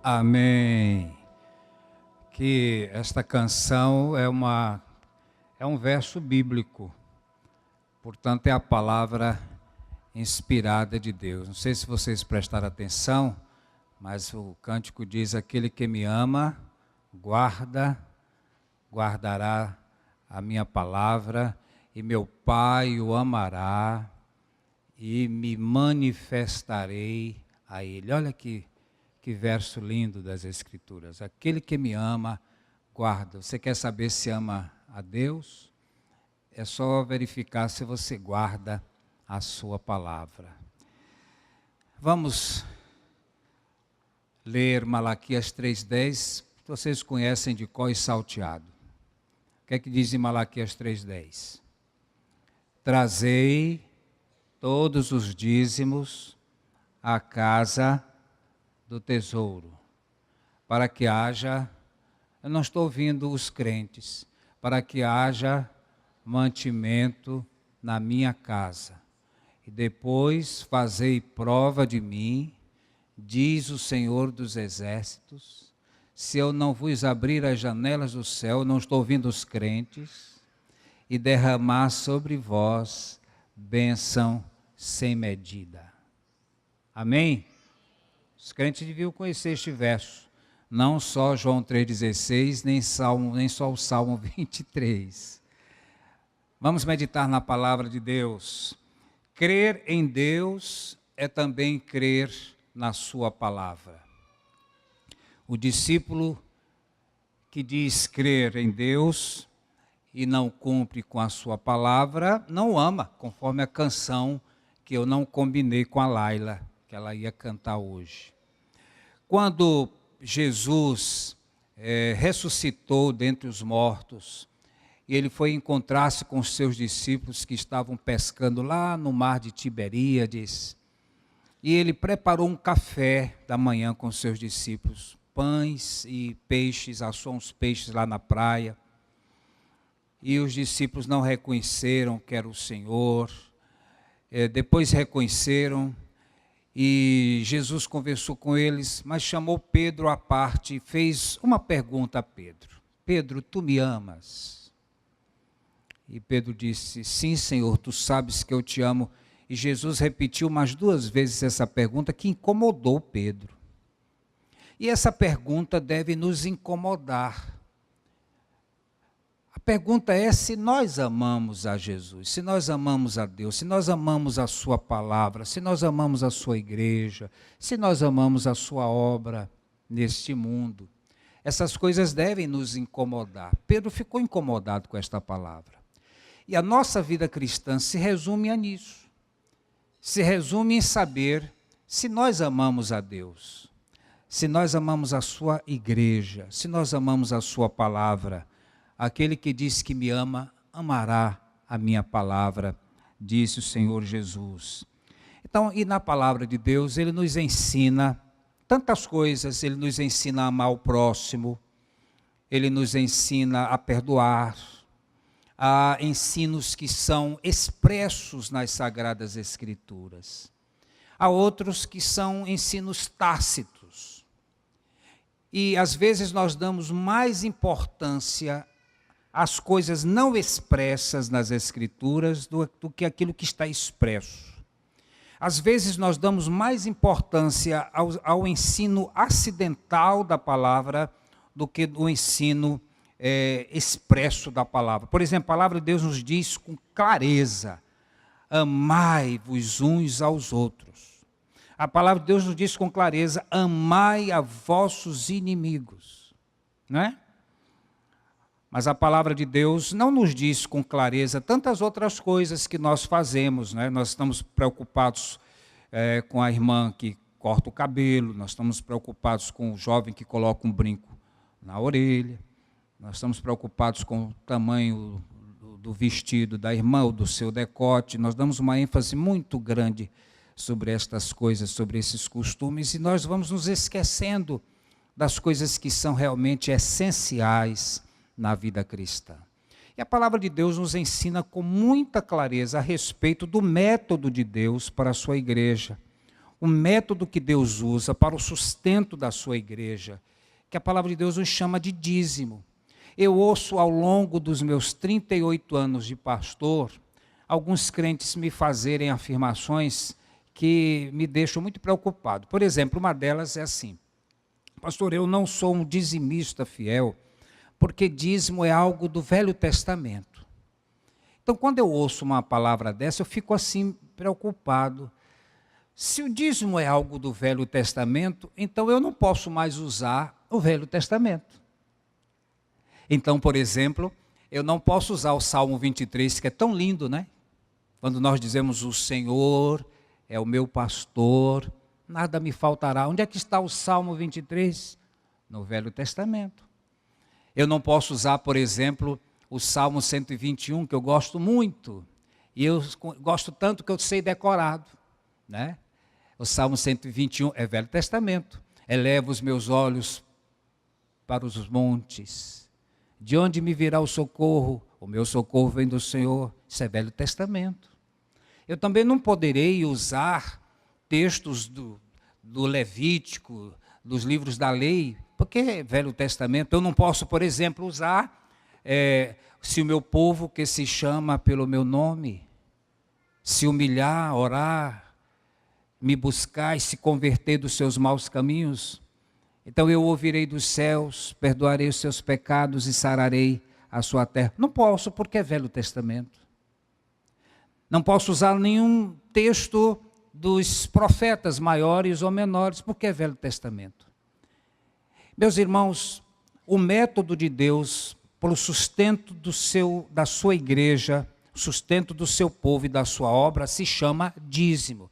Amém. Que esta canção é um verso bíblico. Portanto, é a palavra inspirada de Deus. Não sei se vocês prestaram atenção, mas o cântico diz: aquele que me ama, guardará a minha palavra, e meu Pai o amará, e me manifestarei a ele. Olha que verso lindo das Escrituras. Aquele que me ama, guarda. Você quer saber se ama a Deus? É só verificar se você guarda a sua palavra. Vamos ler Malaquias 3:10. Vocês conhecem de cor e salteado. O que é que diz em Malaquias 3:10? Trazei todos os dízimos à casa do tesouro, para que haja, eu não estou ouvindo os crentes, para que haja mantimento na minha casa. E depois fazei prova de mim, diz o Senhor dos Exércitos, se eu não vos abrir as janelas do céu, não estou ouvindo os crentes, e derramar sobre vós bênção sem medida. Amém? Os crentes deviam conhecer este verso, não só João 3,16, nem só o Salmo 23. Vamos meditar na palavra de Deus. Crer em Deus é também crer na sua palavra. O discípulo que diz crer em Deus e não cumpre com a sua palavra, não ama, conforme a canção que eu não combinei com a Laila, que ela ia cantar hoje. Quando Jesus ressuscitou dentre os mortos, e ele foi encontrar-se com os seus discípulos que estavam pescando lá no mar de Tiberíades, e ele preparou um café da manhã com os seus discípulos, pães e peixes, assou uns peixes lá na praia, e os discípulos não reconheceram que era o Senhor, depois reconheceram, e Jesus conversou com eles, mas chamou Pedro à parte e fez uma pergunta a Pedro: Pedro, tu me amas? E Pedro disse: sim, Senhor, tu sabes que eu te amo. E Jesus repetiu umas 2 vezes essa pergunta, que incomodou Pedro. E essa pergunta deve nos incomodar. A pergunta é se nós amamos a Jesus, se nós amamos a Deus, se nós amamos a sua palavra, se nós amamos a sua igreja, se nós amamos a sua obra neste mundo. Essas coisas devem nos incomodar. Pedro ficou incomodado com esta palavra. E a nossa vida cristã se resume a nisso. Se resume em saber se nós amamos a Deus, se nós amamos a sua igreja, se nós amamos a sua palavra. Aquele que diz que me ama, amará a minha palavra, disse o Senhor Jesus. Então, e na palavra de Deus, ele nos ensina tantas coisas. Ele nos ensina a amar o próximo, ele nos ensina a perdoar. Há ensinos que são expressos nas Sagradas Escrituras. Há outros que são ensinos tácitos. E às vezes nós damos mais importância às coisas não expressas nas Escrituras do que aquilo que está expresso. Às vezes nós damos mais importância ao ensino acidental da palavra do que o ensino expresso da palavra. Por exemplo, a palavra de Deus nos diz com clareza: amai-vos uns aos outros. A palavra de Deus nos diz com clareza: amai a vossos inimigos. Não é? Mas a palavra de Deus não nos diz com clareza tantas outras coisas que nós fazemos, né? Nós estamos preocupados com a irmã que corta o cabelo, nós estamos preocupados com o jovem que coloca um brinco na orelha, nós estamos preocupados com o tamanho do vestido da irmã ou do seu decote. Nós damos uma ênfase muito grande sobre estas coisas, sobre esses costumes, e nós vamos nos esquecendo das coisas que são realmente essenciais na vida cristã. E a palavra de Deus nos ensina com muita clareza a respeito do método de Deus para a sua igreja. o método que Deus usa para o sustento da sua igreja, que a palavra de Deus nos chama de dízimo. Eu ouço ao longo dos meus 38 anos de pastor, alguns crentes me fazerem afirmações que me deixam muito preocupado. Por exemplo, uma delas é assim: pastor, eu não sou um dizimista fiel, porque dízimo é algo do Velho Testamento. Então, quando eu ouço uma palavra dessa, eu fico assim preocupado. Se o dízimo é algo do Velho Testamento, então eu não posso mais usar o Velho Testamento. Então, por exemplo, eu não posso usar o Salmo 23, que é tão lindo, né? Quando nós dizemos: o Senhor é o meu pastor, nada me faltará. Onde é que está o Salmo 23? No Velho Testamento. Eu não posso usar, por exemplo, o Salmo 121, que eu gosto muito. E eu gosto tanto que eu sei decorado, né? O Salmo 121 é Velho Testamento. Elevo os meus olhos para os montes. De onde me virá o socorro? O meu socorro vem do Senhor. Isso é Velho Testamento. Eu também não poderei usar textos do Levítico, dos livros da lei, porque é Velho Testamento. Eu não posso, por exemplo, usar se o meu povo, que se chama pelo meu nome, se humilhar, orar, me buscar e se converter dos seus maus caminhos, então eu ouvirei dos céus, perdoarei os seus pecados e sararei a sua terra. Não posso, porque é Velho Testamento. Não posso usar nenhum texto dos profetas maiores ou menores, porque é Velho Testamento. Meus irmãos, o método de Deus para o sustento da sua igreja, sustento do seu povo e da sua obra, se chama dízimo.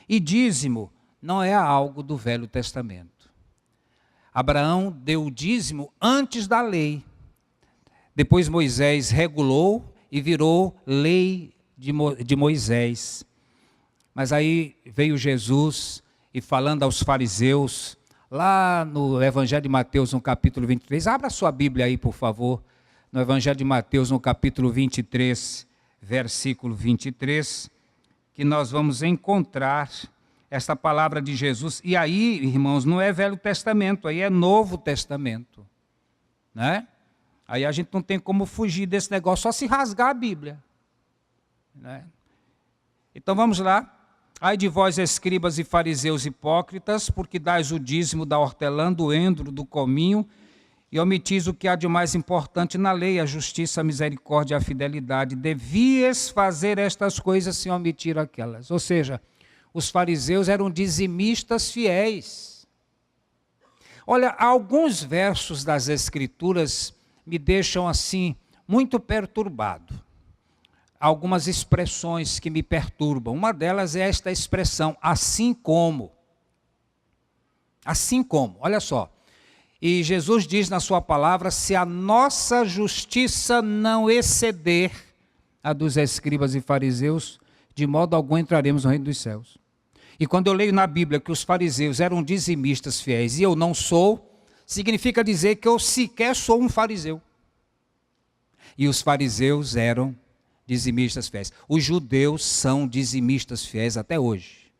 E dízimo não é algo do Velho Testamento. Abraão deu o dízimo antes da lei. Depois Moisés regulou e virou lei de Moisés. Mas aí veio Jesus e falando aos fariseus, lá no Evangelho de Mateus, no capítulo 23, abra sua Bíblia aí, por favor, no Evangelho de Mateus, no capítulo 23, versículo 23, que nós vamos encontrar essa palavra de Jesus. E aí, irmãos, não é Velho Testamento, aí é Novo Testamento, né? Aí a gente não tem como fugir desse negócio, só se rasgar a Bíblia, né? Então vamos lá. Ai de vós, escribas e fariseus hipócritas, porque dais o dízimo da hortelã, do endro, do cominho, e omitis o que há de mais importante na lei, a justiça, a misericórdia e a fidelidade. Devias fazer estas coisas sem omitir aquelas. Ou seja, os fariseus eram dizimistas fiéis. Olha, alguns versos das Escrituras me deixam assim, muito perturbado. Algumas expressões que me perturbam. Uma delas é esta expressão, assim como. Assim como, olha só. E Jesus diz na sua palavra, se a nossa justiça não exceder a dos escribas e fariseus, de modo algum entraremos no reino dos céus. E quando eu leio na Bíblia que os fariseus eram dizimistas fiéis e eu não sou, significa dizer que eu sequer sou um fariseu. E os fariseus eram dizimistas fiéis. Os judeus são dizimistas fiéis até hoje.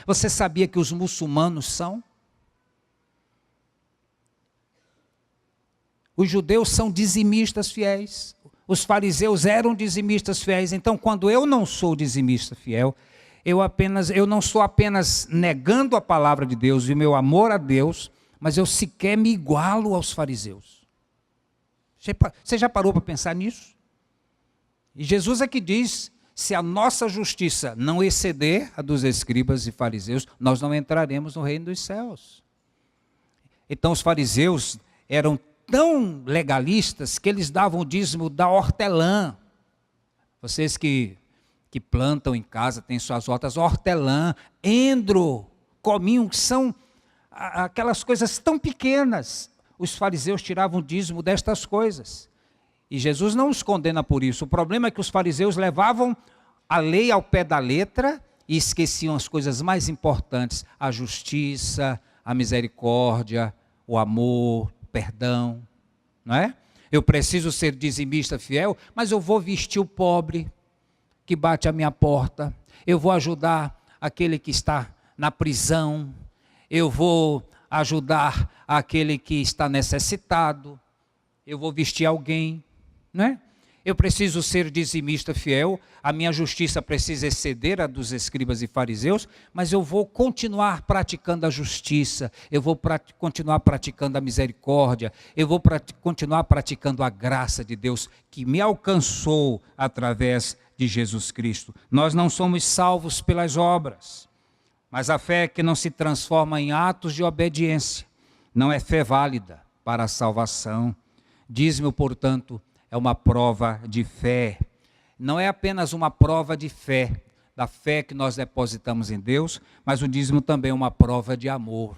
Você sabia que os muçulmanos são? Os judeus são dizimistas fiéis. Os fariseus eram dizimistas fiéis. Então, quando eu não sou dizimista fiel, eu não estou apenas negando a palavra de Deus e o meu amor a Deus, mas eu sequer me igualo aos fariseus. Você já parou para pensar nisso? E Jesus é que diz, se a nossa justiça não exceder a dos escribas e fariseus, nós não entraremos no reino dos céus. Então os fariseus eram tão legalistas que eles davam o dízimo da hortelã. Vocês que plantam em casa, têm suas hortas, hortelã, endro, cominho, que são aquelas coisas tão pequenas. Os fariseus tiravam o dízimo destas coisas. E Jesus não os condena por isso. O problema é que os fariseus levavam a lei ao pé da letra e esqueciam as coisas mais importantes, a justiça, a misericórdia, o amor, o perdão, não é? Eu preciso ser dizimista fiel, mas eu vou vestir o pobre que bate à minha porta, eu vou ajudar aquele que está na prisão, eu vou ajudar aquele que está necessitado, eu vou vestir alguém, não é? Eu preciso ser dizimista fiel, a minha justiça precisa exceder a dos escribas e fariseus, mas eu vou continuar praticando a justiça, eu vou continuar praticando a misericórdia, eu vou continuar praticando a graça de Deus que me alcançou através de Jesus Cristo. Nós não somos salvos pelas obras, mas a fé que não se transforma em atos de obediência não é fé válida para a salvação. Dízimo, portanto, é uma prova de fé. Não é apenas uma prova de fé, da fé que nós depositamos em Deus, mas o dízimo também é uma prova de amor.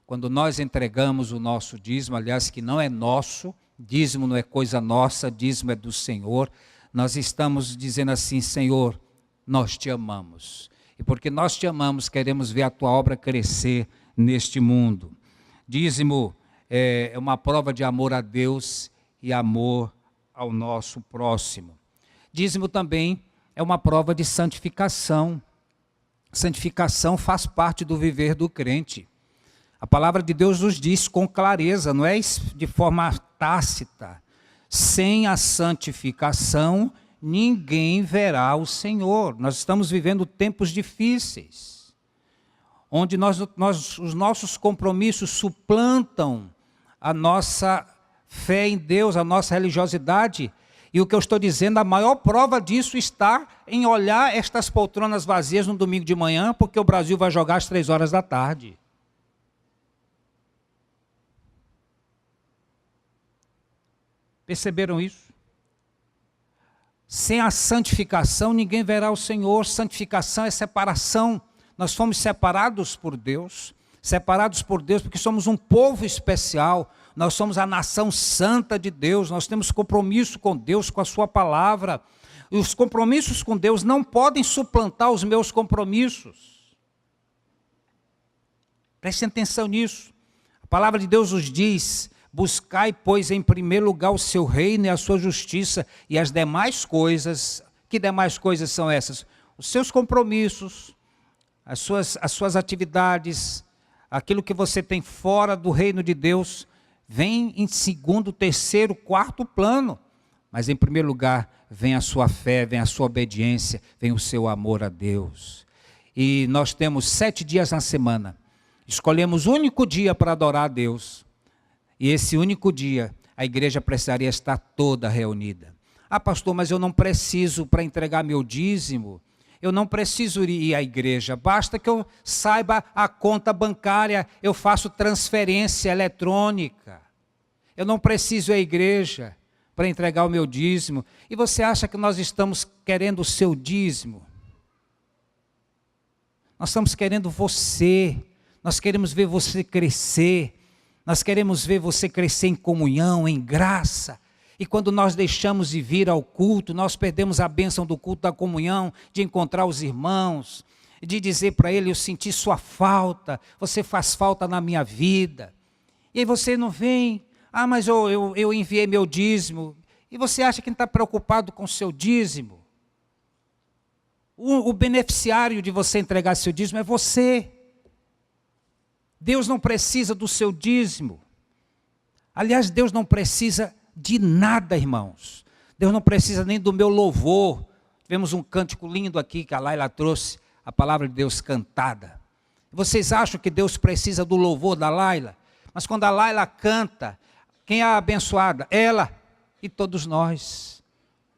Quando nós entregamos o nosso dízimo, aliás, que não é nosso, dízimo não é coisa nossa, dízimo é do Senhor, nós estamos dizendo assim: Senhor, nós te amamos. E porque nós te amamos, queremos ver a tua obra crescer neste mundo. Dízimo é uma prova de amor a Deus e amor ao nosso próximo. Dízimo também é uma prova de santificação. Santificação faz parte do viver do crente. A palavra de Deus nos diz com clareza, não é de forma tácita: sem a santificação ninguém verá o Senhor. Nós estamos vivendo tempos difíceis, onde os nossos compromissos suplantam a nossa fé em Deus, a nossa religiosidade. E o que eu estou dizendo, a maior prova disso está em olhar estas poltronas vazias no domingo de manhã, porque o Brasil vai jogar às 3 horas da tarde. Perceberam isso? Sem a santificação ninguém verá o Senhor. Santificação é separação. Nós fomos separados por Deus porque somos um povo especial. Nós somos a nação santa de Deus, nós temos compromisso com Deus, com a sua palavra. E os compromissos com Deus não podem suplantar os meus compromissos. Prestem atenção nisso. A palavra de Deus nos diz: buscai, pois, em primeiro lugar o seu reino e a sua justiça, e as demais coisas. Que demais coisas são essas? Os seus compromissos, as suas atividades, aquilo que você tem fora do reino de Deus, vem em segundo, terceiro, quarto plano. Mas em primeiro lugar, vem a sua fé, vem a sua obediência, vem o seu amor a Deus. E nós temos 7 dias na semana. Escolhemos um único dia para adorar a Deus. E esse único dia, a igreja precisaria estar toda reunida. Ah, pastor, mas eu não preciso para entregar meu dízimo. Eu não preciso ir à igreja, basta que eu saiba a conta bancária, eu faço transferência eletrônica. Eu não preciso ir à igreja para entregar o meu dízimo. E você acha que nós estamos querendo o seu dízimo? Nós estamos querendo você, nós queremos ver você crescer, nós queremos ver você crescer em comunhão, em graça. E quando nós deixamos de vir ao culto, nós perdemos a bênção do culto da comunhão, de encontrar os irmãos, de dizer para ele: eu senti sua falta, você faz falta na minha vida. E aí você não vem: ah, mas eu enviei meu dízimo. E você acha que não está preocupado com o seu dízimo? O beneficiário de você entregar seu dízimo é você. Deus não precisa do seu dízimo. Aliás, Deus não precisa de nada, irmãos. Deus não precisa nem do meu louvor. Tivemos um cântico lindo aqui que a Laila trouxe, a palavra de Deus cantada. Vocês acham que Deus precisa do louvor da Laila? Mas quando a Laila canta, quem é a abençoada? Ela e todos nós.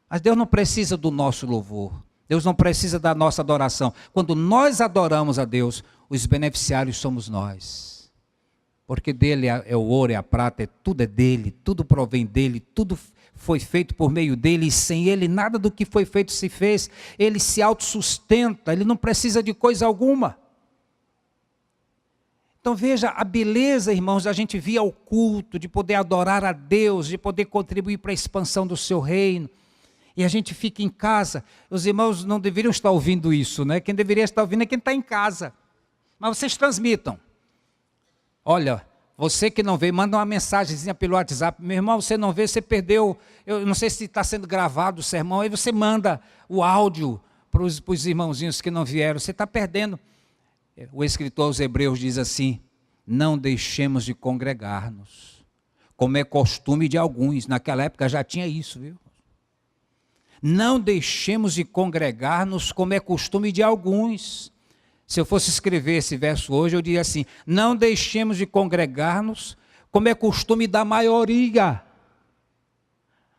Mas Deus não precisa do nosso louvor. Deus não precisa da nossa adoração. Quando nós adoramos a Deus, os beneficiários somos nós. Porque dele é o ouro, é a prata, tudo é dele, tudo provém dele, tudo foi feito por meio dele, e sem ele nada do que foi feito se fez. Ele se autossustenta, ele não precisa de coisa alguma. Então veja a beleza, irmãos, da gente vir ao culto, de poder adorar a Deus, de poder contribuir para a expansão do seu reino. E a gente fica em casa. Os irmãos não deveriam estar ouvindo isso, né? Quem deveria estar ouvindo é quem está em casa. Mas vocês transmitam. Olha, você que não veio, manda uma mensagenzinha pelo WhatsApp. Meu irmão, você não veio, você perdeu. Eu não sei se está sendo gravado o sermão. Aí você manda o áudio os irmãozinhos que não vieram, você está perdendo. O escritor aos Hebreus diz assim: não deixemos de congregar-nos, como é costume de alguns. Naquela época já tinha isso, viu? Não deixemos de congregar-nos, como é costume de alguns. Se eu fosse escrever esse verso hoje, eu diria assim: não deixemos de congregar-nos, como é costume da maioria.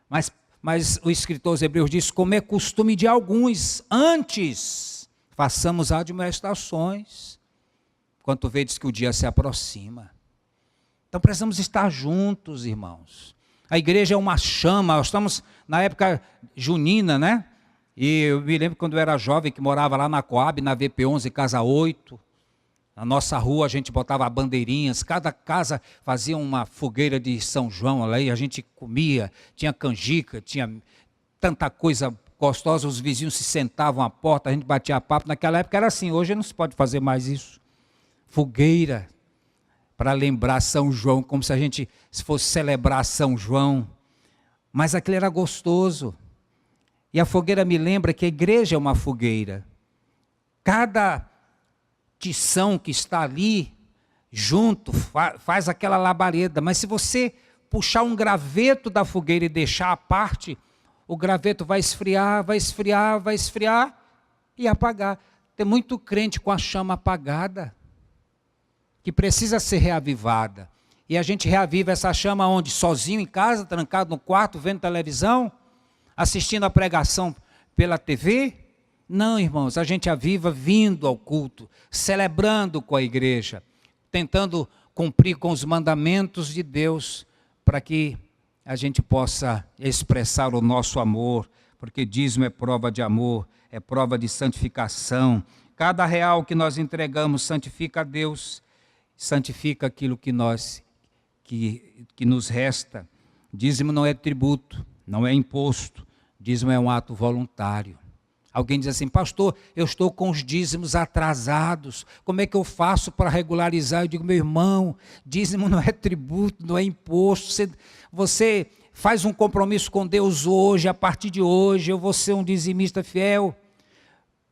Mas o escritor aos Hebreus diz: como é costume de alguns. Antes, façamos admoestações, quanto vedes que o dia se aproxima. Então precisamos estar juntos, irmãos. A igreja é uma chama. Nós estamos na época junina, né? E eu me lembro quando eu era jovem, que morava lá na Coab, na VP11, casa 8. Na nossa rua a gente botava bandeirinhas, cada casa fazia uma fogueira de São João lá, e a gente comia, tinha canjica, tinha tanta coisa gostosa, os vizinhos se sentavam à porta, a gente batia papo. Naquela época era assim, hoje não se pode fazer mais isso. Fogueira, para lembrar São João, como se a gente fosse celebrar São João. Mas aquilo era gostoso. E a fogueira me lembra que a igreja é uma fogueira. Cada tição que está ali, junto, faz aquela labareda. Mas se você puxar um graveto da fogueira e deixar à parte, o graveto vai esfriar, vai esfriar, vai esfriar e apagar. Tem muito crente com a chama apagada, que precisa ser reavivada. E a gente reaviva essa chama onde? Sozinho em casa, trancado no quarto, vendo televisão, assistindo a pregação pela TV? Não, irmãos, a gente aviva vindo ao culto, celebrando com a igreja, tentando cumprir com os mandamentos de Deus, para que a gente possa expressar o nosso amor, porque dízimo é prova de amor, é prova de santificação. Cada real que nós entregamos santifica a Deus, santifica aquilo que nos resta. Dízimo não é tributo, não é imposto, dízimo é um ato voluntário. Alguém diz assim: pastor, eu estou com os dízimos atrasados, como é que eu faço para regularizar? Eu digo: meu irmão, dízimo não é tributo, não é imposto. Você faz um compromisso com Deus hoje, a partir de hoje eu vou ser um dizimista fiel.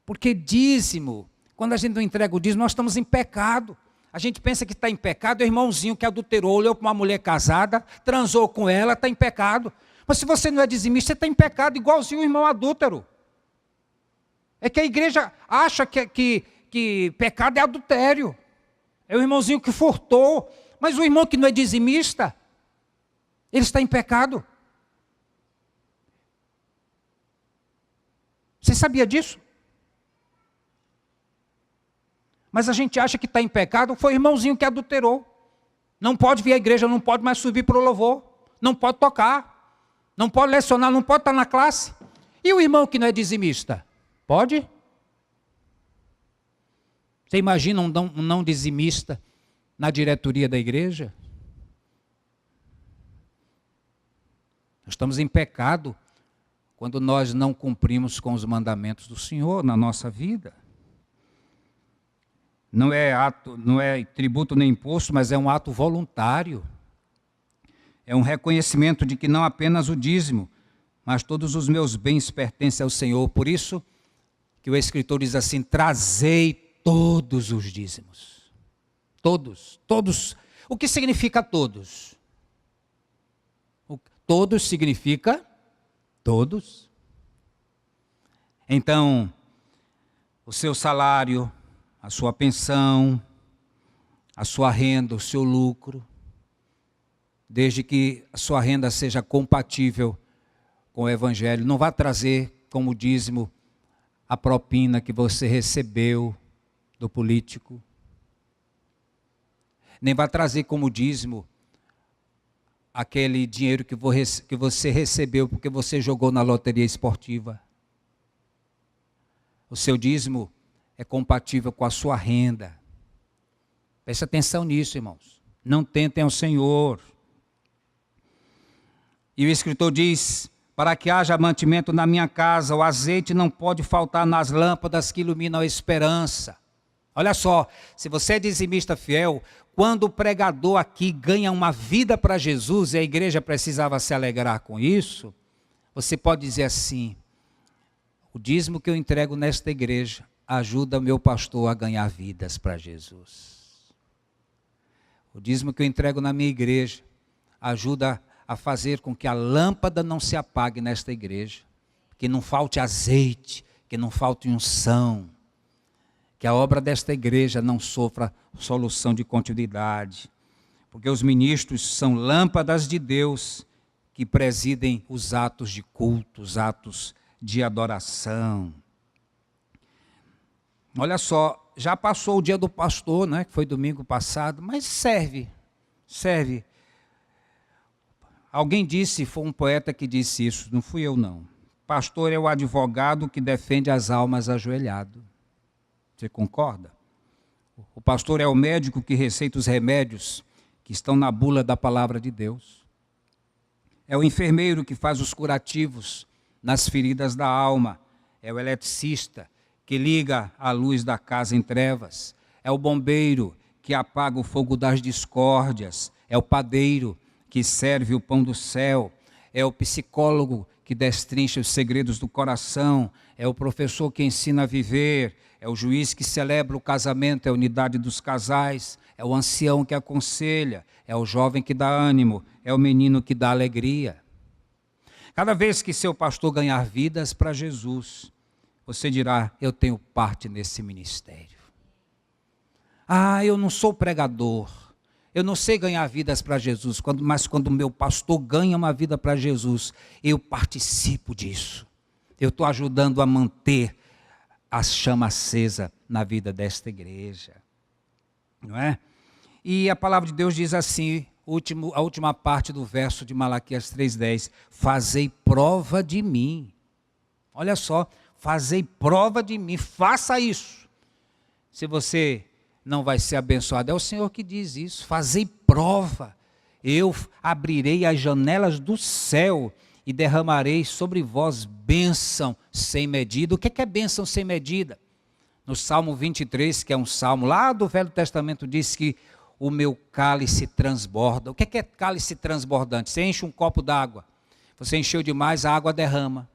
Porque dízimo, quando a gente não entrega o dízimo, nós estamos em pecado. A gente pensa que está em pecado, é o irmãozinho que adulterou, olhou para uma mulher casada, transou com ela, está em pecado. Mas se você não é dizimista, você está em pecado, igualzinho o irmão adúltero. É que a igreja acha que pecado é adultério. É o irmãozinho que furtou. Mas o irmão que não é dizimista, ele está em pecado. Você sabia disso? Mas a gente acha que está em pecado, foi o irmãozinho que adulterou. Não pode vir à igreja, não pode mais subir para o louvor, não pode tocar, não pode lecionar, não pode estar na classe. E o irmão que não é dizimista? Pode? Você imagina um não dizimista na diretoria da igreja? Nós estamos em pecado quando nós não cumprimos com os mandamentos do Senhor na nossa vida. Não é tributo nem imposto, mas é um ato voluntário. É um reconhecimento de que não apenas o dízimo, mas todos os meus bens pertencem ao Senhor. Por isso que o escritor diz assim: trazei todos os dízimos. Todos, todos. O que significa todos? Todos significa todos. Então, o seu salário, a sua pensão, a sua renda, o seu lucro, desde que a sua renda seja compatível com o Evangelho, não vá trazer como dízimo a propina que você recebeu do político, nem vá trazer como dízimo aquele dinheiro que você recebeu porque você jogou na loteria esportiva. O seu dízimo é compatível com a sua renda. Preste atenção nisso, irmãos. Não tentem ao Senhor. E o escritor diz: para que haja mantimento na minha casa, o azeite não pode faltar nas lâmpadas que iluminam a esperança. Olha só, se você é dizimista fiel, quando o pregador aqui ganha uma vida para Jesus, e a igreja precisava se alegrar com isso, você pode dizer assim: O dízimo que eu entrego nesta igreja ajuda meu pastor a ganhar vidas para Jesus. O dízimo que eu entrego na minha igreja ajuda a fazer com que a lâmpada não se apague nesta igreja, que não falte azeite, que não falte unção, que a obra desta igreja não sofra solução de continuidade, porque os ministros são lâmpadas de Deus que presidem os atos de culto, os atos de adoração. Olha só, já passou o dia do pastor, né, que foi domingo passado, mas serve. Alguém disse, foi um poeta que disse isso, não fui eu não. Pastor é o advogado que defende as almas ajoelhado. Você concorda? O pastor é o médico que receita os remédios que estão na bula da palavra de Deus. É o enfermeiro que faz os curativos nas feridas da alma. É o eletricista que liga a luz da casa em trevas. É o bombeiro que apaga o fogo das discórdias. É o padeiro que serve o pão do céu. É o psicólogo que destrincha os segredos do coração. É o professor que ensina a viver. É o juiz que celebra o casamento, é a unidade dos casais. É o ancião que aconselha. É o jovem que dá ânimo. É o menino que dá alegria. Cada vez que seu pastor ganhar vidas para Jesus, você dirá, eu tenho parte nesse ministério. Ah, eu não sou pregador, eu não sei ganhar vidas para Jesus, mas quando o meu pastor ganha uma vida para Jesus, eu participo disso. Eu estou ajudando a manter a chama acesa na vida desta igreja. Não é? E a palavra de Deus diz assim, a última parte do verso de Malaquias 3,10, fazei prova de mim. Olha só, fazei prova de mim, faça isso. Se você não vai ser abençoado, é o Senhor que diz isso, fazei prova. Eu abrirei as janelas do céu e derramarei sobre vós bênção sem medida. O que é bênção sem medida? No Salmo 23, que é um salmo lá do Velho Testamento, diz que o meu cálice transborda. O que é cálice transbordante? Você enche um copo d'água, você encheu demais, a água derrama.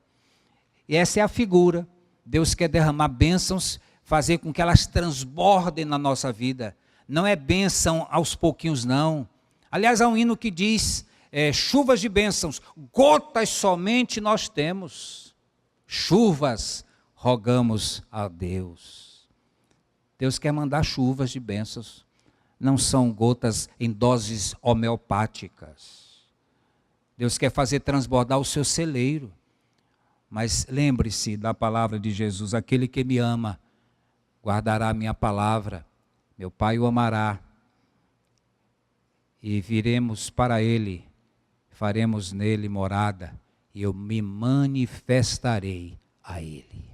E essa é a figura. Deus quer derramar bênçãos, fazer com que elas transbordem na nossa vida. Não é bênção aos pouquinhos, não. Aliás, há um hino que diz, chuvas de bênçãos, gotas somente nós temos. Chuvas, rogamos a Deus. Deus quer mandar chuvas de bênçãos. Não são gotas em doses homeopáticas. Deus quer fazer transbordar o seu celeiro. Mas lembre-se da palavra de Jesus, aquele que me ama, guardará a minha palavra, meu Pai o amará, e viremos para Ele, faremos nele morada, e eu me manifestarei a Ele.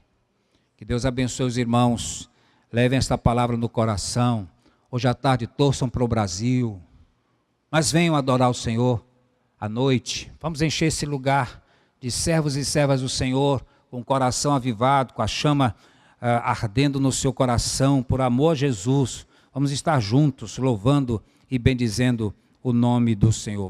Que Deus abençoe os irmãos, levem esta palavra no coração. Hoje à tarde torçam para o Brasil, mas venham adorar o Senhor à noite. Vamos encher esse lugar de servos e servas do Senhor, com o coração avivado, com a chama ardendo no seu coração, por amor a Jesus. Vamos estar juntos, louvando e bendizendo o nome do Senhor.